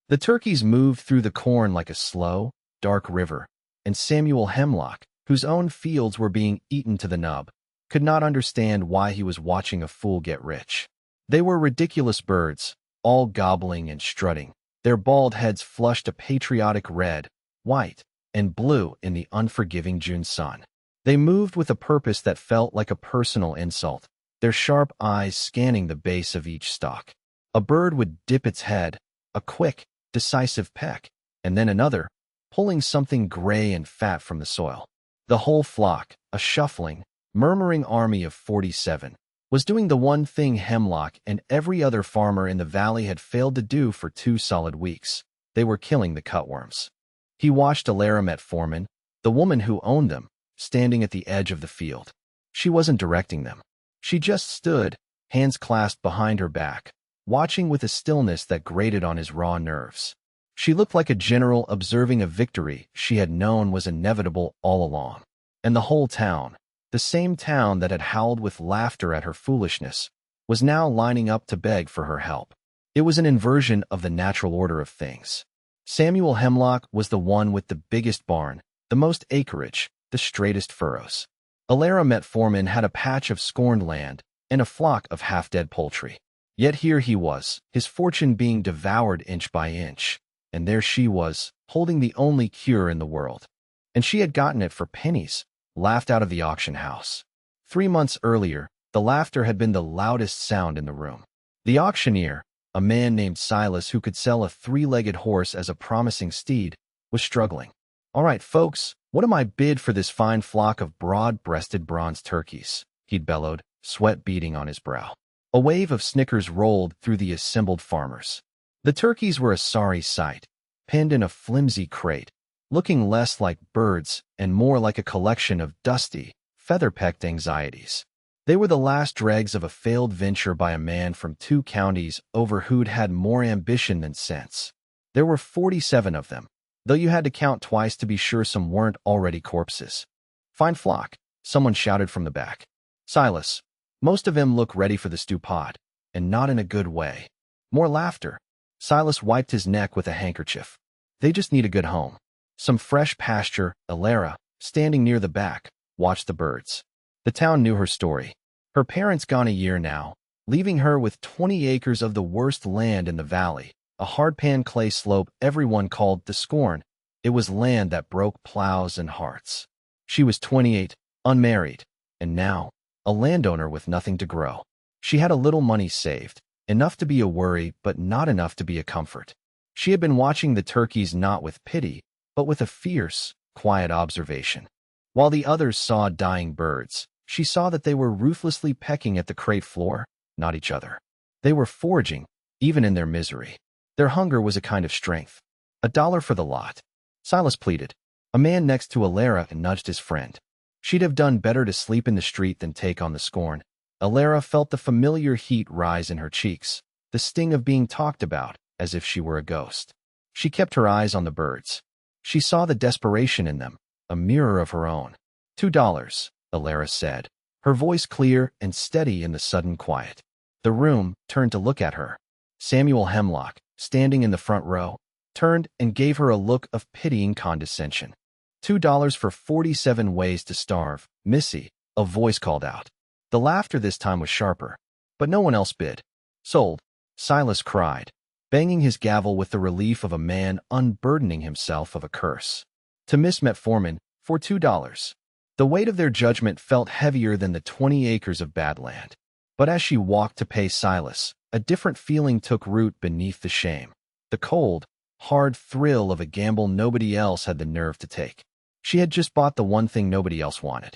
The turkeys moved through the corn like a slow, dark river, and Samuel Hemlock, whose own fields were being eaten to the nub, could not understand why he was watching a fool get rich. They were ridiculous birds, all gobbling and strutting, their bald heads flushed a patriotic red, white, and blue in the unforgiving June sun. They moved with a purpose that felt like a personal insult, their sharp eyes scanning the base of each stalk. A bird would dip its head, a quick, decisive peck, and then another, pulling something gray and fat from the soil. The whole flock, a shuffling, murmuring army of 47, was doing the one thing Hemlock and every other farmer in the valley had failed to do for 2 solid weeks. They were killing the cutworms. He watched Alara Metformin, the woman who owned them, standing at the edge of the field. She wasn't directing them. She just stood, hands clasped behind her back, watching with a stillness that grated on his raw nerves. She looked like a general observing a victory she had known was inevitable all along. And the whole town, the same town that had howled with laughter at her foolishness, was now lining up to beg for her help. It was an inversion of the natural order of things. Samuel Hemlock was the one with the biggest barn, the most acreage, the straightest furrows. Alara Metformin had a patch of scorned land and a flock of half-dead poultry. Yet here he was, his fortune being devoured inch by inch, and there she was, holding the only cure in the world. And she had gotten it for pennies, laughed out of the auction house. 3 months earlier, the laughter had been the loudest sound in the room. The auctioneer, a man named Silas who could sell a 3-legged horse as a promising steed, was struggling. "All right, folks, what am I bid for this fine flock of broad-breasted bronze turkeys?" he'd bellowed, sweat beading on his brow. A wave of snickers rolled through the assembled farmers. The turkeys were a sorry sight, pinned in a flimsy crate, looking less like birds and more like a collection of dusty, feather-pecked anxieties. They were the last dregs of a failed venture by a man from 2 counties over who'd had more ambition than sense. There were 47 of them, though you had to count twice to be sure some weren't already corpses. "Fine flock," someone shouted from the back. "Silas, most of them look ready for the stew pot, and not in a good way." More laughter. Silas wiped his neck with a handkerchief. "They just need a good home. Some fresh pasture." Alara, standing near the back, watched the birds. The town knew her story. Her parents gone a year now, leaving her with 20 acres of the worst land in the valley, a hardpan clay slope everyone called the Scorn. It was land that broke plows and hearts. She was 28, unmarried, and now, a landowner with nothing to grow. She had a little money saved, enough to be a worry but not enough to be a comfort. She had been watching the turkeys not with pity, but with a fierce, quiet observation. While the others saw dying birds, she saw that they were ruthlessly pecking at the crate floor, not each other. They were foraging, even in their misery. Their hunger was a kind of strength. $1 for the lot. Silas pleaded. A man next to Alara nudged his friend. She'd have done better to sleep in the street than take on the Scorn. Alara felt the familiar heat rise in her cheeks, the sting of being talked about, as if she were a ghost. She kept her eyes on the birds. She saw the desperation in them, a mirror of her own. $2, Alara said, her voice clear and steady in the sudden quiet. The room turned to look at her. Samuel Hemlock, standing in the front row, turned and gave her a look of pitying condescension. $2 for 47 ways to starve, Missy, a voice called out. The laughter this time was sharper, but no one else bid. Sold, Silas cried, banging his gavel with the relief of a man unburdening himself of a curse. To Miss Metformin, for $2. The weight of their judgment felt heavier than the 20 acres of bad land. But as she walked to pay Silas, a different feeling took root beneath the shame. The cold, hard thrill of a gamble nobody else had the nerve to take. She had just bought the one thing nobody else wanted.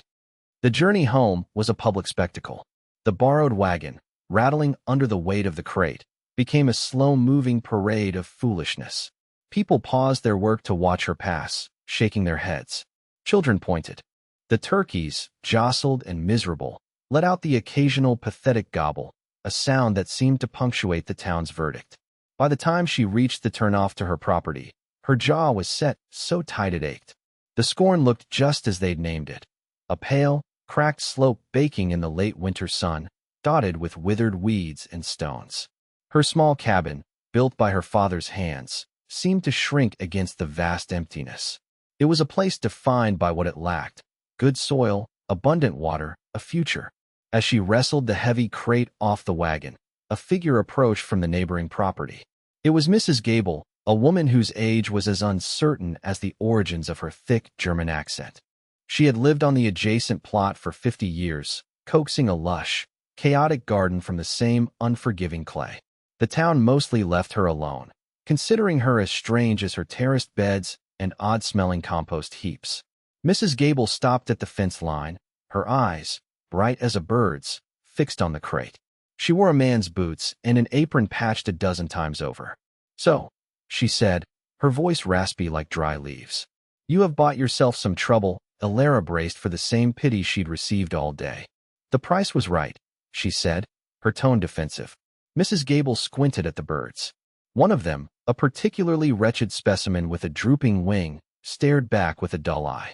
The journey home was a public spectacle. The borrowed wagon, rattling under the weight of the crate, became a slow-moving parade of foolishness. People paused their work to watch her pass, shaking their heads. Children pointed. The turkeys, jostled and miserable, let out the occasional pathetic gobble, a sound that seemed to punctuate the town's verdict. By the time she reached the turnoff to her property, her jaw was set so tight it ached. The Scorn looked just as they'd named it. A pale, cracked slope baking in the late winter sun, dotted with withered weeds and stones. Her small cabin, built by her father's hands, seemed to shrink against the vast emptiness. It was a place defined by what it lacked: good soil, abundant water, a future. As she wrestled the heavy crate off the wagon, a figure approached from the neighboring property. It was Mrs. Gable, a woman whose age was as uncertain as the origins of her thick German accent. She had lived on the adjacent plot for 50 years, coaxing a lush, chaotic garden from the same unforgiving clay. The town mostly left her alone, considering her as strange as her terraced beds and odd-smelling compost heaps. Mrs. Gable stopped at the fence line, her eyes, bright as a bird's, fixed on the crate. She wore a man's boots and an apron patched a dozen times over. "So," she said, her voice raspy like dry leaves, "you have bought yourself some trouble." Alara braced for the same pity she'd received all day. "The price was right," she said, her tone defensive. Mrs. Gable squinted at the birds. One of them, a particularly wretched specimen with a drooping wing, stared back with a dull eye.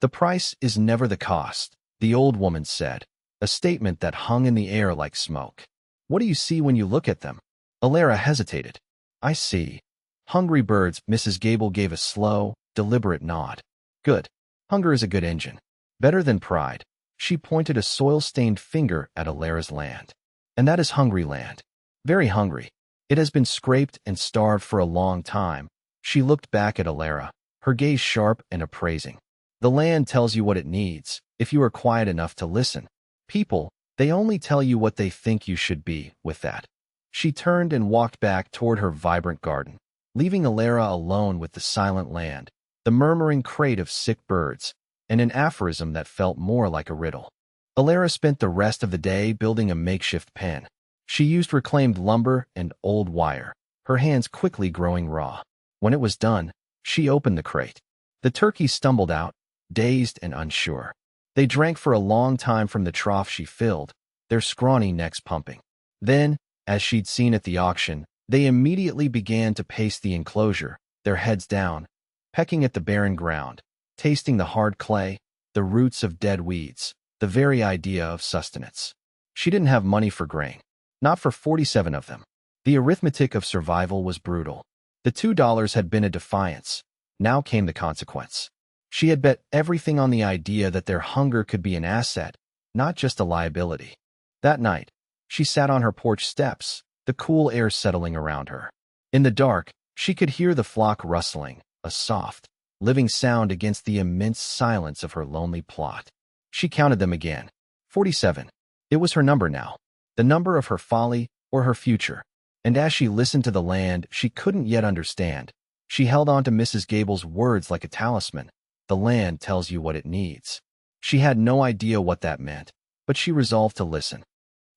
"The price is never the cost," the old woman said, a statement that hung in the air like smoke. "What do you see when you look at them?" Alara hesitated. "I see hungry birds." Mrs. Gable gave a slow, deliberate nod. "Good. Hunger is a good engine. Better than pride." She pointed a soil-stained finger at Alara's land. "And that is hungry land. Very hungry. It has been scraped and starved for a long time." She looked back at Alara, her gaze sharp and appraising. "The land tells you what it needs, if you are quiet enough to listen. People, they only tell you what they think you should be." With that, she turned and walked back toward her vibrant garden, leaving Alara alone with the silent land, the murmuring crate of sick birds, and an aphorism that felt more like a riddle. Alara spent the rest of the day building a makeshift pen. She used reclaimed lumber and old wire, her hands quickly growing raw. When it was done, she opened the crate. The turkeys stumbled out, dazed and unsure. They drank for a long time from the trough she filled, their scrawny necks pumping. Then, as she'd seen at the auction, they immediately began to pace the enclosure, their heads down, pecking at the barren ground, tasting the hard clay, the roots of dead weeds, the very idea of sustenance. She didn't have money for grain. Not for 47 of them. The arithmetic of survival was brutal. The $2 had been a defiance. Now came the consequence. She had bet everything on the idea that their hunger could be an asset, not just a liability. That night, she sat on her porch steps, the cool air settling around her. In the dark, she could hear the flock rustling, a soft, living sound against the immense silence of her lonely plot. She counted them again. 47. It was her number now. The number of her folly or her future. And as she listened to the land she couldn't yet understand, she held on to Mrs. Gable's words like a talisman. The land tells you what it needs. She had no idea what that meant, but she resolved to listen.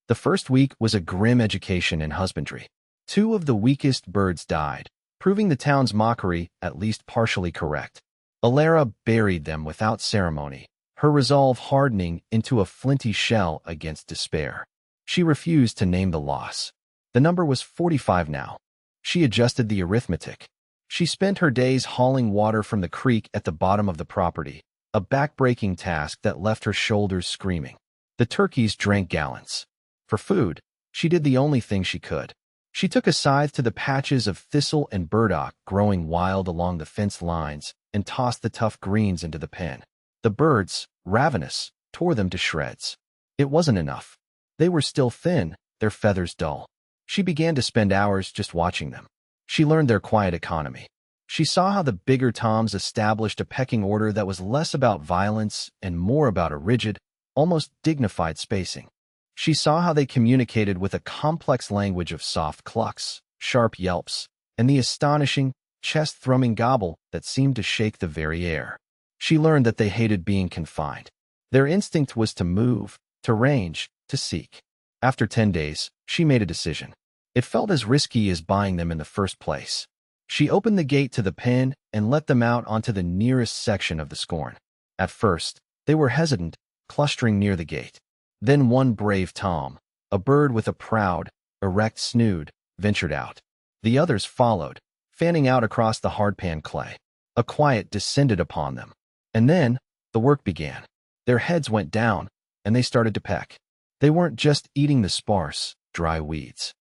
The first week was a grim education in husbandry. 2 of the weakest birds died, proving the town's mockery at least partially correct. Alara buried them without ceremony, her resolve hardening into a flinty shell against despair. She refused to name the loss. The number was 45 now. She adjusted the arithmetic. She spent her days hauling water from the creek at the bottom of the property, a back-breaking task that left her shoulders screaming. The turkeys drank gallons. For food, she did the only thing she could. She took a scythe to the patches of thistle and burdock growing wild along the fence lines and tossed the tough greens into the pen. The birds, ravenous, tore them to shreds. It wasn't enough. They were still thin, their feathers dull. She began to spend hours just watching them. She learned their quiet economy. She saw how the bigger toms established a pecking order that was less about violence and more about a rigid, almost dignified spacing. She saw how they communicated with a complex language of soft clucks, sharp yelps, and the astonishing, chest-thrumming gobble that seemed to shake the very air. She learned that they hated being confined. Their instinct was to move, to range, to seek. After 10 days, she made a decision. It felt as risky as buying them in the first place. She opened the gate to the pen and let them out onto the nearest section of the scorn. At first, they were hesitant, clustering near the gate. Then one brave tom, a bird with a proud, erect snood, ventured out. The others followed, fanning out across the hardpan clay. A quiet descended upon them. And then, the work began. Their heads went down, and they started to peck. They weren't just eating the sparse, dry weeds.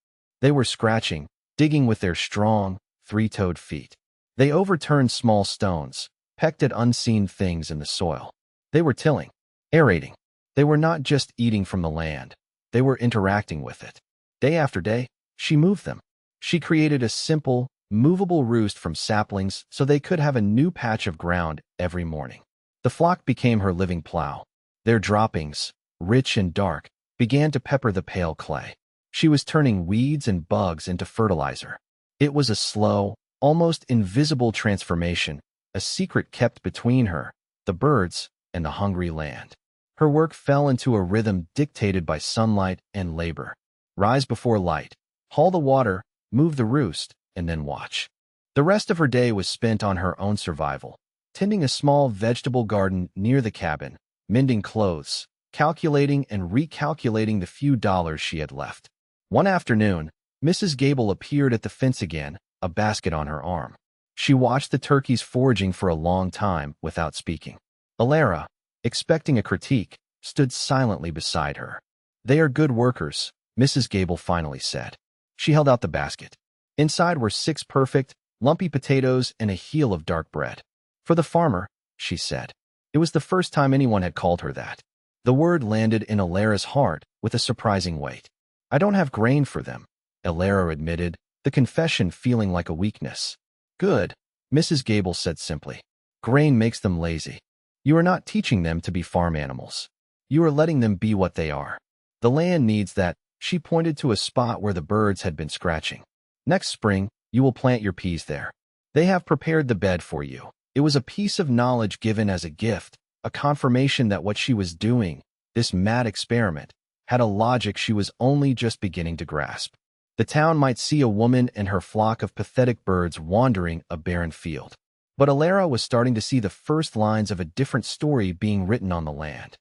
They were scratching, digging with their strong, 3-toed feet. They overturned small stones, pecked at unseen things in the soil. They were tilling, aerating. They were not just eating from the land. They were interacting with it. Day after day, she moved them. She created a simple, movable roost from saplings so they could have a new patch of ground every morning. The flock became her living plow. Their droppings, rich and dark, began to pepper the pale clay. She was turning weeds and bugs into fertilizer. It was a slow, almost invisible transformation, a secret kept between her, the birds, and the hungry land. Her work fell into a rhythm dictated by sunlight and labor. Rise before light, haul the water, move the roost, and then watch. The rest of her day was spent on her own survival, tending a small vegetable garden near the cabin, mending clothes, calculating and recalculating the few dollars she had left. One afternoon, Mrs. Gable appeared at the fence again, a basket on her arm. She watched the turkeys foraging for a long time without speaking. Alara, expecting a critique, stood silently beside her. "They are good workers," Mrs. Gable finally said. She held out the basket. Inside were 6 perfect, lumpy potatoes and a heel of dark bread. "For the farmer," she said. It was the first time anyone had called her that. The word landed in Alara's heart with a surprising weight. "I don't have grain for them," Alara admitted, the confession feeling like a weakness. "Good," Mrs. Gable said simply. "Grain makes them lazy. You are not teaching them to be farm animals. You are letting them be what they are. The land needs that." She pointed to a spot where the birds had been scratching. "Next spring, you will plant your peas there. They have prepared the bed for you." It was a piece of knowledge given as a gift, a confirmation that what she was doing, this mad experiment, had a logic she was only just beginning to grasp. The town might see a woman and her flock of pathetic birds wandering a barren field. But Alara was starting to see the first lines of a different story being written on the land.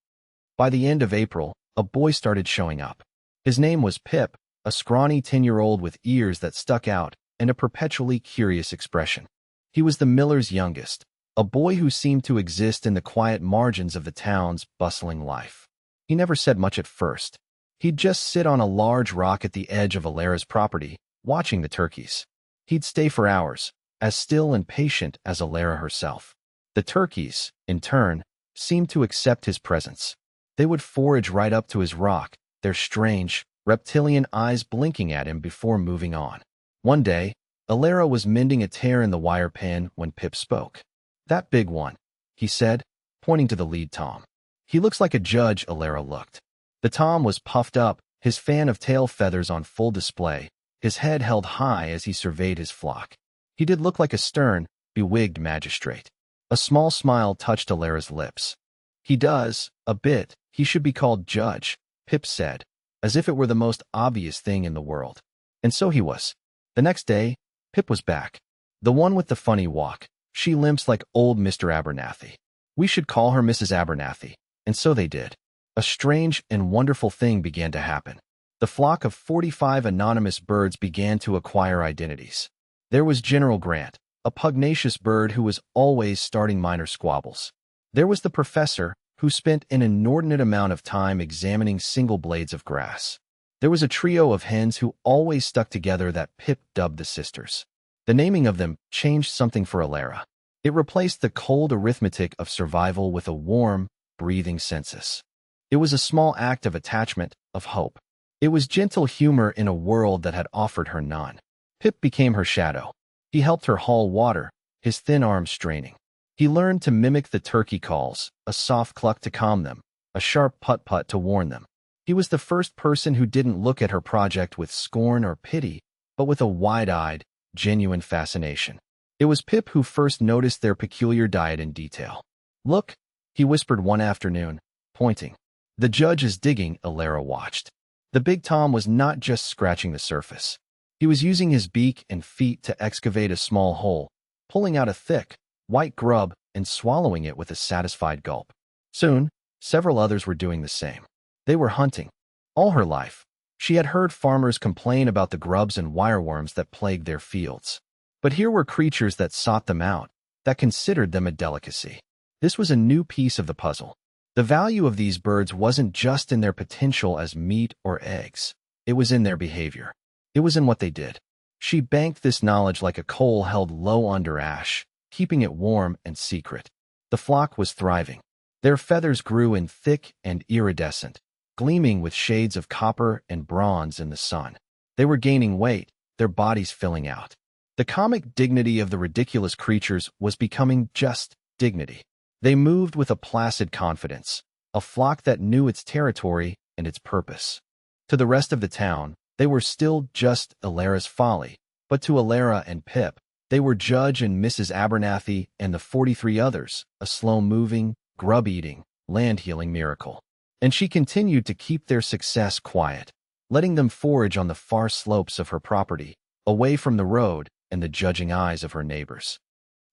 By the end of April, a boy started showing up. His name was Pip, a scrawny 10-year-old with ears that stuck out and a perpetually curious expression. He was the miller's youngest, a boy who seemed to exist in the quiet margins of the town's bustling life. He never said much at first. He'd just sit on a large rock at the edge of Alara's property, watching the turkeys. He'd stay for hours, as still and patient as Alara herself. The turkeys, in turn, seemed to accept his presence. They would forage right up to his rock, their strange, reptilian eyes blinking at him before moving on. One day, Alara was mending a tear in the wire pen when Pip spoke. "That big one," he said, pointing to the lead tom. "He looks like a judge." Alara looked. The tom was puffed up, his fan of tail feathers on full display, his head held high as he surveyed his flock. He did look like a stern, bewigged magistrate. A small smile touched Alara's lips. "He does, a bit. He should be called Judge," Pip said, as if it were the most obvious thing in the world. And so he was. The next day, Pip was back. The one with the funny walk. She limps like old Mr. Abernathy. "We should call her Mrs. Abernathy." And so they did. A strange and wonderful thing began to happen. The flock of 45 anonymous birds began to acquire identities. There was General Grant, a pugnacious bird who was always starting minor squabbles. There was the professor, who spent an inordinate amount of time examining single blades of grass. There was a trio of hens who always stuck together that Pip dubbed the sisters. The naming of them changed something for Alara. It replaced the cold arithmetic of survival with a warm, breathing census. It was a small act of attachment, of hope. It was gentle humor in a world that had offered her none. Pip became her shadow. He helped her haul water, his thin arms straining. He learned to mimic the turkey calls, a soft cluck to calm them, a sharp putt-putt to warn them. He was the first person who didn't look at her project with scorn or pity, but with a wide-eyed, genuine fascination. It was Pip who first noticed their peculiar diet in detail. "Look," he whispered one afternoon, pointing. "The judge is digging." Alara watched. The big tom was not just scratching the surface. He was using his beak and feet to excavate a small hole, pulling out a thick, white grub and swallowing it with a satisfied gulp. Soon, several others were doing the same. They were hunting. All her life, she had heard farmers complain about the grubs and wireworms that plagued their fields. But here were creatures that sought them out, that considered them a delicacy. This was a new piece of the puzzle. The value of these birds wasn't just in their potential as meat or eggs. It was in their behavior. It was in what they did. She banked this knowledge like a coal held low under ash, keeping it warm and secret. The flock was thriving. Their feathers grew in thick and iridescent, gleaming with shades of copper and bronze in the sun. They were gaining weight, their bodies filling out. The comic dignity of the ridiculous creatures was becoming just dignity. They moved with a placid confidence, a flock that knew its territory and its purpose. To the rest of the town, they were still just Alara's folly, but to Alara and Pip, they were Judge and Mrs. Abernathy and the 43 others, a slow-moving, grub-eating, land-healing miracle. And she continued to keep their success quiet, letting them forage on the far slopes of her property, away from the road and the judging eyes of her neighbors.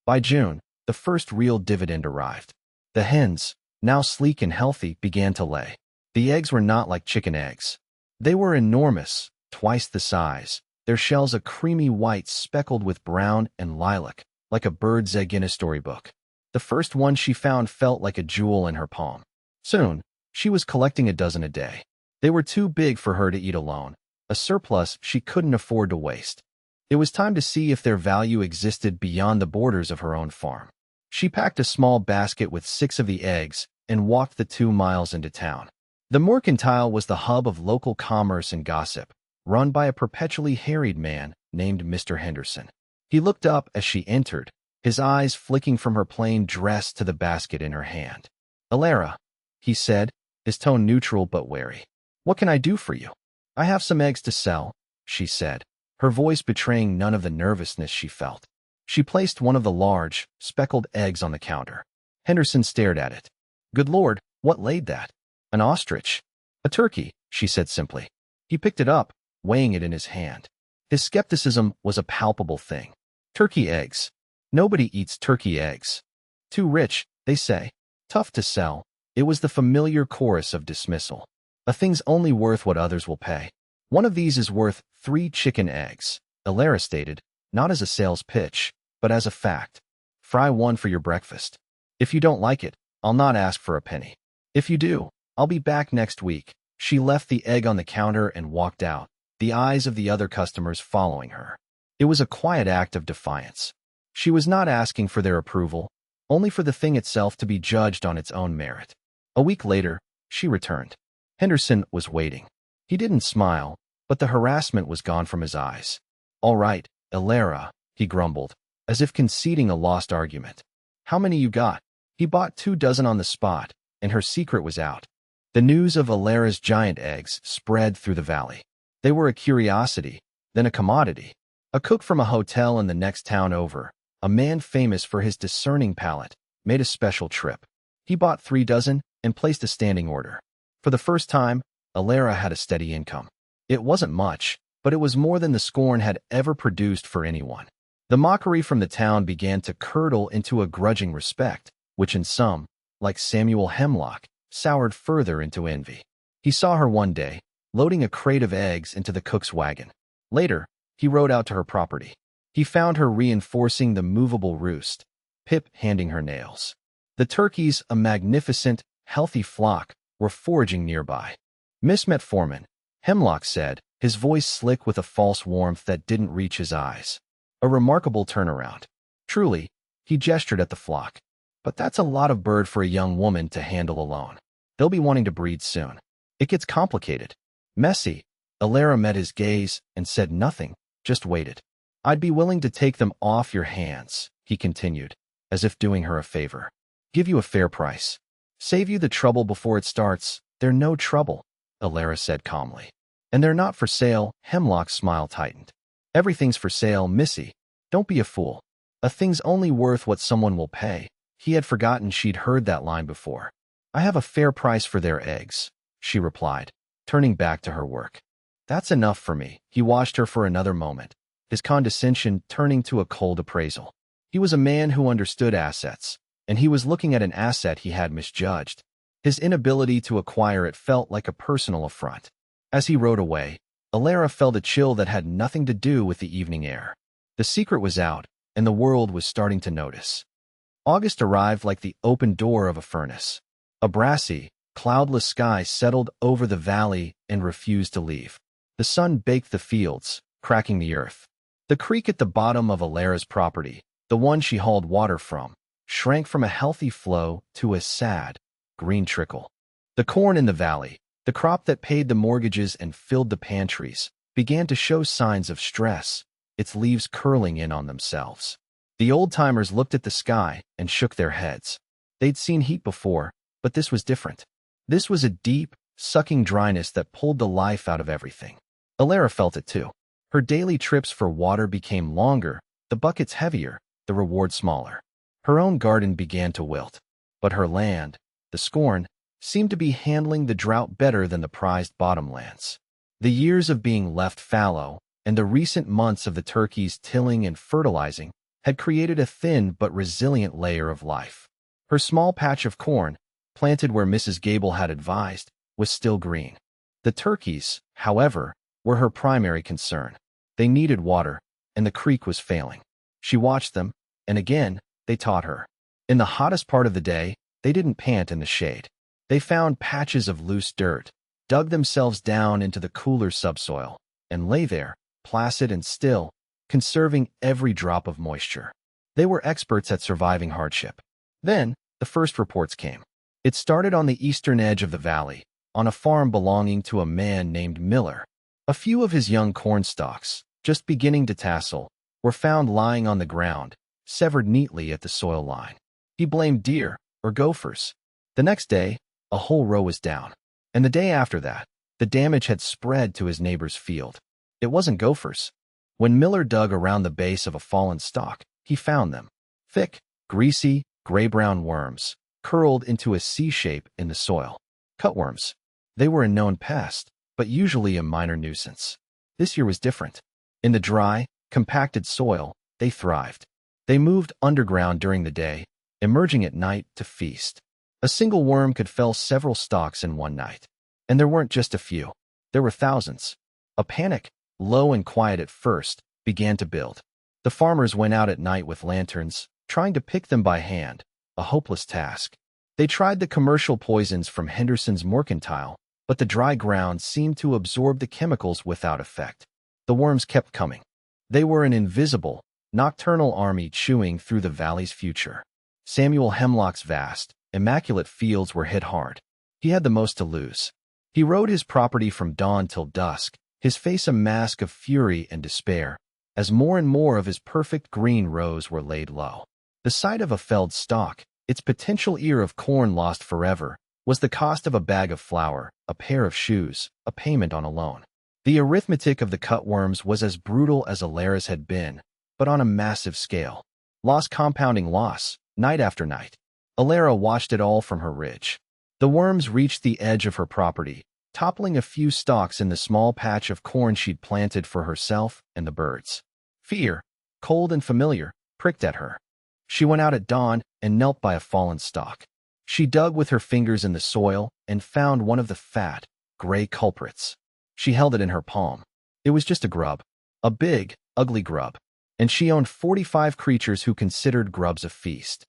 By June, the first real dividend arrived. The hens, now sleek and healthy, began to lay. The eggs were not like chicken eggs. They were enormous, twice the size, their shells a creamy white speckled with brown and lilac, like a bird's egg in a storybook. The first one she found felt like a jewel in her palm. Soon, she was collecting a dozen a day. They were too big for her to eat alone, a surplus she couldn't afford to waste. It was time to see if their value existed beyond the borders of her own farm. She packed a small basket with 6 of the eggs and walked the 2 miles into town. The mercantile was the hub of local commerce and gossip, run by a perpetually harried man named Mr. Henderson. He looked up as she entered, his eyes flicking from her plain dress to the basket in her hand. "Alara," he said, his tone neutral but wary. "What can I do for you?" "I have some eggs to sell," she said, her voice betraying none of the nervousness she felt. She placed one of the large, speckled eggs on the counter. Henderson stared at it. "Good Lord, what laid that?" "An ostrich." "A turkey," she said simply. He picked it up, weighing it in his hand. His skepticism was a palpable thing. Turkey eggs. Nobody eats turkey eggs. Too rich, they say. Tough to sell. It was the familiar chorus of dismissal. A thing's only worth what others will pay. "One of these is worth 3 chicken eggs," Alara stated, not as a sales pitch, but as a fact. "Fry one for your breakfast. If you don't like it, I'll not ask for a penny. If you do, I'll be back next week." She left the egg on the counter and walked out, the eyes of the other customers following her. It was a quiet act of defiance. She was not asking for their approval, only for the thing itself to be judged on its own merit. A week later, she returned. Henderson was waiting. He didn't smile, but the harassment was gone from his eyes. "All right, Alara," he grumbled, as if conceding a lost argument. "How many you got?" He bought 2 dozen on the spot, and her secret was out. The news of Alara's giant eggs spread through the valley. They were a curiosity, then a commodity. A cook from a hotel in the next town over, a man famous for his discerning palate, made a special trip. He bought 3 dozen and placed a standing order. For the first time, Alara had a steady income. It wasn't much, but it was more than the scorn had ever produced for anyone. The mockery from the town began to curdle into a grudging respect, which in some, like Samuel Hemlock, soured further into envy. He saw her one day, loading a crate of eggs into the cook's wagon. Later, he rode out to her property. He found her reinforcing the movable roost, Pip handing her nails. The turkeys, a magnificent, healthy flock, were foraging nearby. "Miss Metformin," Hemlock said, his voice slick with a false warmth that didn't reach his eyes. A remarkable turnaround. Truly, he gestured at the flock. But that's a lot of bird for a young woman to handle alone. They'll be wanting to breed soon. It gets complicated. Messy. Alara met his gaze and said nothing, just waited. "I'd be willing to take them off your hands," he continued, as if doing her a favor. "Give you a fair price. Save you the trouble before it starts." "They're no trouble," Alara said calmly. "And they're not for sale." Hemlock's smile tightened. "Everything's for sale, Missy. Don't be a fool. A thing's only worth what someone will pay." He had forgotten she'd heard that line before. "I have a fair price for their eggs," she replied, turning back to her work. "That's enough for me." He watched her for another moment, his condescension turning to a cold appraisal. He was a man who understood assets, and he was looking at an asset he had misjudged. His inability to acquire it felt like a personal affront. As he rode away, Alara felt a chill that had nothing to do with the evening air. The secret was out, and the world was starting to notice. August arrived like the open door of a furnace. A brassy, cloudless sky settled over the valley and refused to leave. The sun baked the fields, cracking the earth. The creek at the bottom of Alara's property, the one she hauled water from, shrank from a healthy flow to a sad, green trickle. The corn in the valley, the crop that paid the mortgages and filled the pantries, began to show signs of stress, its leaves curling in on themselves. The old-timers looked at the sky and shook their heads. They'd seen heat before, but this was different. This was a deep, sucking dryness that pulled the life out of everything. Alara felt it too. Her daily trips for water became longer, the buckets heavier, the reward smaller. Her own garden began to wilt. But her land, the scorn, seemed to be handling the drought better than the prized bottomlands. The years of being left fallow, and the recent months of the turkeys tilling and fertilizing, had created a thin but resilient layer of life. Her small patch of corn, planted where Mrs. Gable had advised, was still green. The turkeys, however, were her primary concern. They needed water, and the creek was failing. She watched them, and again, they taught her. In the hottest part of the day, they didn't pant in the shade. They found patches of loose dirt, dug themselves down into the cooler subsoil, and lay there, placid and still, conserving every drop of moisture. They were experts at surviving hardship. Then, the first reports came. It started on the eastern edge of the valley, on a farm belonging to a man named Miller. A few of his young corn stalks, just beginning to tassel, were found lying on the ground, severed neatly at the soil line. He blamed deer or gophers. The next day, a whole row was down. And the day after that, the damage had spread to his neighbor's field. It wasn't gophers. When Miller dug around the base of a fallen stalk, he found them. Thick, greasy, gray-brown worms, curled into a C shape in the soil. Cutworms. They were a known pest, but usually a minor nuisance. This year was different. In the dry, compacted soil, they thrived. They moved underground during the day, emerging at night to feast. A single worm could fell several stalks in one night. And there weren't just a few. There were thousands. A panic, low and quiet at first, began to build. The farmers went out at night with lanterns, trying to pick them by hand, a hopeless task. They tried the commercial poisons from Henderson's Mercantile, but the dry ground seemed to absorb the chemicals without effect. The worms kept coming. They were an invisible, nocturnal army chewing through the valley's future. Samuel Hemlock's vast, immaculate fields were hit hard. He had the most to lose. He rode his property from dawn till dusk, his face a mask of fury and despair, as more and more of his perfect green rows were laid low. The sight of a felled stalk, its potential ear of corn lost forever, was the cost of a bag of flour, a pair of shoes, a payment on a loan. The arithmetic of the cutworms was as brutal as Alara's had been, but on a massive scale. Loss compounding loss, night after night. Alara watched it all from her ridge. The worms reached the edge of her property, toppling a few stalks in the small patch of corn she'd planted for herself and the birds. Fear, cold and familiar, pricked at her. She went out at dawn and knelt by a fallen stalk. She dug with her fingers in the soil and found one of the fat, gray culprits. She held it in her palm. It was just a grub. A big, ugly grub. And she owned 45 creatures who considered grubs a feast.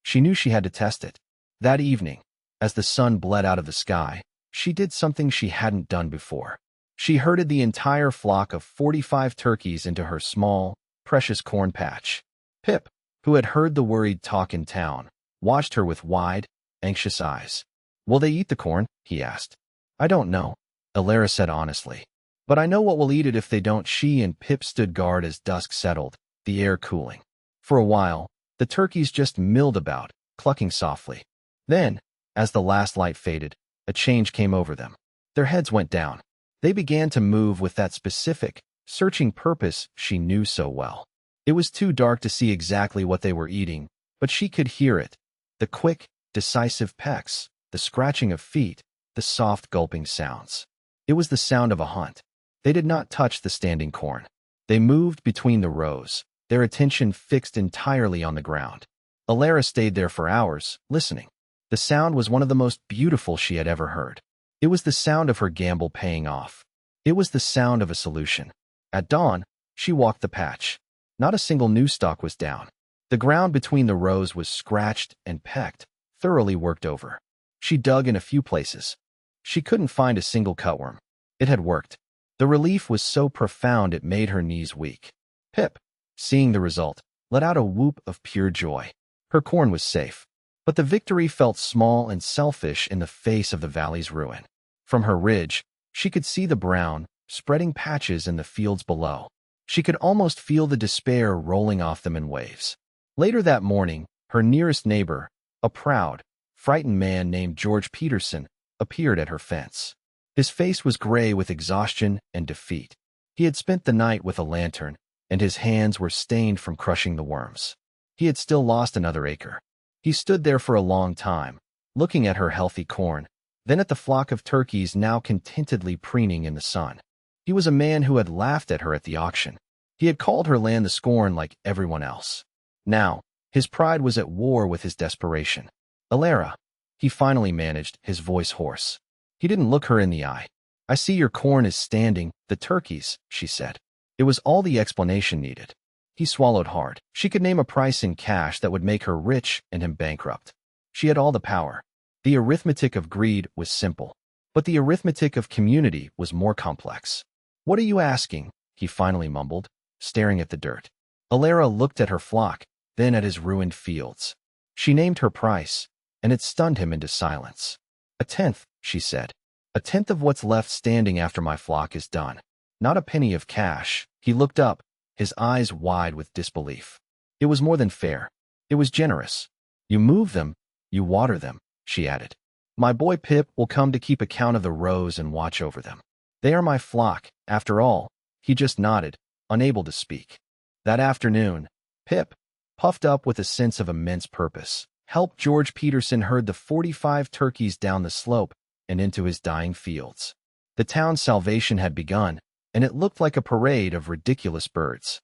She knew she had to test it. That evening, as the sun bled out of the sky, she did something she hadn't done before. She herded the entire flock of 45 turkeys into her small, precious corn patch. Pip, who had heard the worried talk in town, watched her with wide, anxious eyes. "Will they eat the corn?" he asked. "I don't know," Alara said honestly. "But I know what will eat it if they don't." She and Pip stood guard as dusk settled, the air cooling. For a while, the turkeys just milled about, clucking softly. Then, as the last light faded, a change came over them. Their heads went down. They began to move with that specific, searching purpose she knew so well. It was too dark to see exactly what they were eating, but she could hear it. The quick, decisive pecks, the scratching of feet, the soft gulping sounds. It was the sound of a hunt. They did not touch the standing corn. They moved between the rows, their attention fixed entirely on the ground. Alara stayed there for hours, listening. The sound was one of the most beautiful she had ever heard. It was the sound of her gamble paying off. It was the sound of a solution. At dawn, she walked the patch. Not a single new stalk was down. The ground between the rows was scratched and pecked, thoroughly worked over. She dug in a few places. She couldn't find a single cutworm. It had worked. The relief was so profound it made her knees weak. Pip, seeing the result, let out a whoop of pure joy. Her corn was safe. But the victory felt small and selfish in the face of the valley's ruin. From her ridge, she could see the brown, spreading patches in the fields below. She could almost feel the despair rolling off them in waves. Later that morning, her nearest neighbor, a proud, frightened man named George Peterson, appeared at her fence. His face was gray with exhaustion and defeat. He had spent the night with a lantern, and his hands were stained from crushing the worms. He had still lost another acre. He stood there for a long time, looking at her healthy corn, then at the flock of turkeys now contentedly preening in the sun. He was a man who had laughed at her at the auction. He had called her land the scorn like everyone else. Now, his pride was at war with his desperation. "Alara," he finally managed, his voice hoarse. He didn't look her in the eye. "I see your corn is standing, the turkeys," she said. It was all the explanation needed. He swallowed hard. She could name a price in cash that would make her rich and him bankrupt. She had all the power. The arithmetic of greed was simple, but the arithmetic of community was more complex. "What are you asking?" he finally mumbled, staring at the dirt. Alara looked at her flock, then at his ruined fields. She named her price, and it stunned him into silence. "A tenth," she said. "A tenth of what's left standing after my flock is done. Not a penny of cash." He looked up, his eyes wide with disbelief. "It was more than fair. It was generous. You move them, you water them," she added. "My boy Pip will come to keep account of the rows and watch over them. They are my flock, after all." He just nodded, unable to speak. That afternoon, Pip, puffed up with a sense of immense purpose, helped George Peterson herd the 45 turkeys down the slope and into his dying fields. The town's salvation had begun, and it looked like a parade of ridiculous birds.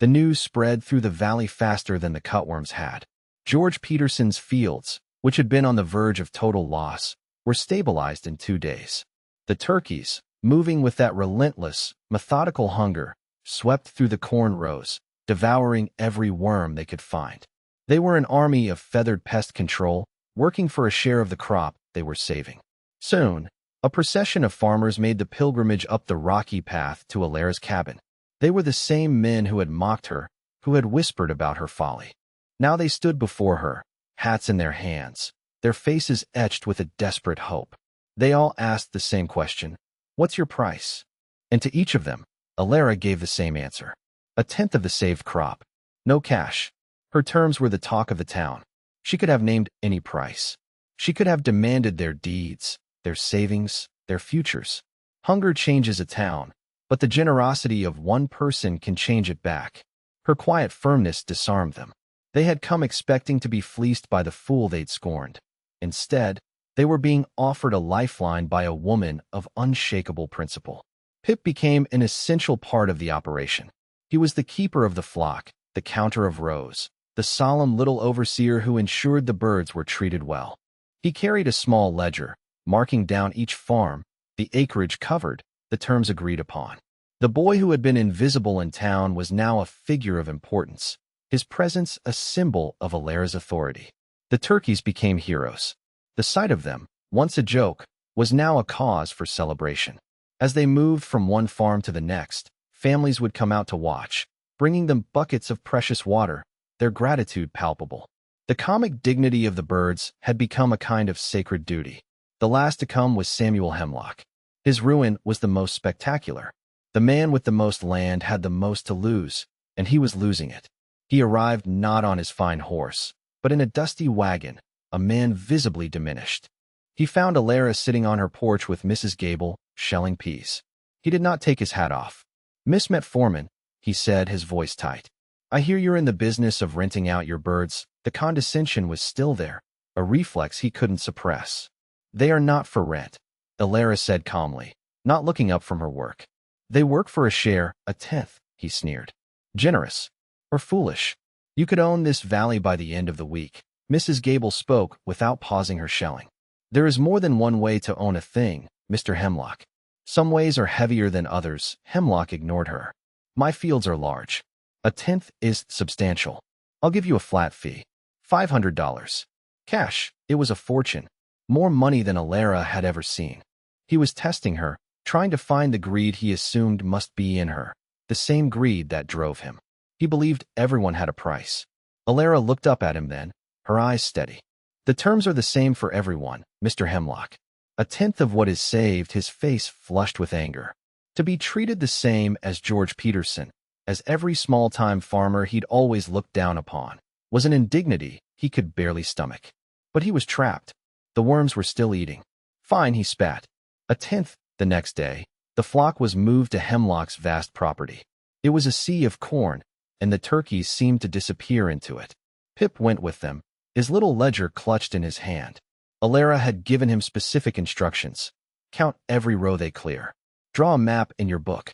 The news spread through the valley faster than the cutworms had. George Peterson's fields, which had been on the verge of total loss, were stabilized in 2 days. The turkeys, moving with that relentless, methodical hunger, swept through the corn rows, devouring every worm they could find. They were an army of feathered pest control, working for a share of the crop they were saving. Soon, a procession of farmers made the pilgrimage up the rocky path to Alara's cabin. They were the same men who had mocked her, who had whispered about her folly. Now they stood before her, hats in their hands, their faces etched with a desperate hope. They all asked the same question: "What's your price?" And to each of them, Alara gave the same answer: a tenth of the saved crop. No cash. Her terms were the talk of the town. She could have named any price. She could have demanded their deeds, their savings, their futures. Hunger changes a town, but the generosity of one person can change it back. Her quiet firmness disarmed them. They had come expecting to be fleeced by the fool they'd scorned. Instead, they were being offered a lifeline by a woman of unshakable principle. Pip became an essential part of the operation. He was the keeper of the flock, the counter of rows, the solemn little overseer who ensured the birds were treated well. He carried a small ledger, marking down each farm, the acreage covered, the terms agreed upon. The boy who had been invisible in town was now a figure of importance, his presence a symbol of Alara's authority. The turkeys became heroes. The sight of them, once a joke, was now a cause for celebration. As they moved from one farm to the next, families would come out to watch, bringing them buckets of precious water, their gratitude palpable. The comic dignity of the birds had become a kind of sacred duty. The last to come was Samuel Hemlock. His ruin was the most spectacular. The man with the most land had the most to lose, and he was losing it. He arrived not on his fine horse, but in a dusty wagon, a man visibly diminished. He found Alara sitting on her porch with Mrs. Gable, shelling peas. He did not take his hat off. "Miss Metforman," he said, his voice tight. "I hear you're in the business of renting out your birds." The condescension was still there, a reflex he couldn't suppress. "They are not for rent," Alara said calmly, not looking up from her work. "They work for a share, a tenth," he sneered. "Generous or foolish? You could own this valley by the end of the week." Mrs. Gable spoke without pausing her shelling. "There is more than one way to own a thing, Mr. Hemlock. Some ways are heavier than others." Hemlock ignored her. "My fields are large. A tenth is substantial. I'll give you a flat fee. $500. Cash." It was a fortune. More money than Alara had ever seen. He was testing her, trying to find the greed he assumed must be in her. the same greed that drove him. He believed everyone had a price. Alara looked up at him then, her eyes steady. The terms are the same for everyone, Mr. Hemlock. A tenth of what is saved, his face flushed with anger. To be treated the same as George Peterson, as every small-time farmer he'd always looked down upon, was an indignity he could barely stomach. But he was trapped. The worms were still eating. Fine, he spat. A tenth. The next day, the flock was moved to Hemlock's vast property. It was a sea of corn, and the turkeys seemed to disappear into it. Pip went with them, his little ledger clutched in his hand. Alara had given him specific instructions. Count every row they clear. Draw a map in your book.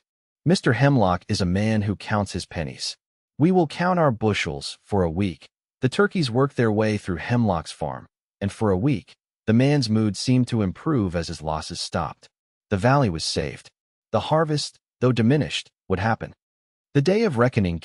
Mr. Hemlock is a man who counts his pennies. We will count our bushels for a week. The turkeys worked their way through Hemlock's farm, and for a week, the man's mood seemed to improve as his losses stopped. The valley was saved. The harvest, though diminished, would happen. The day of reckoning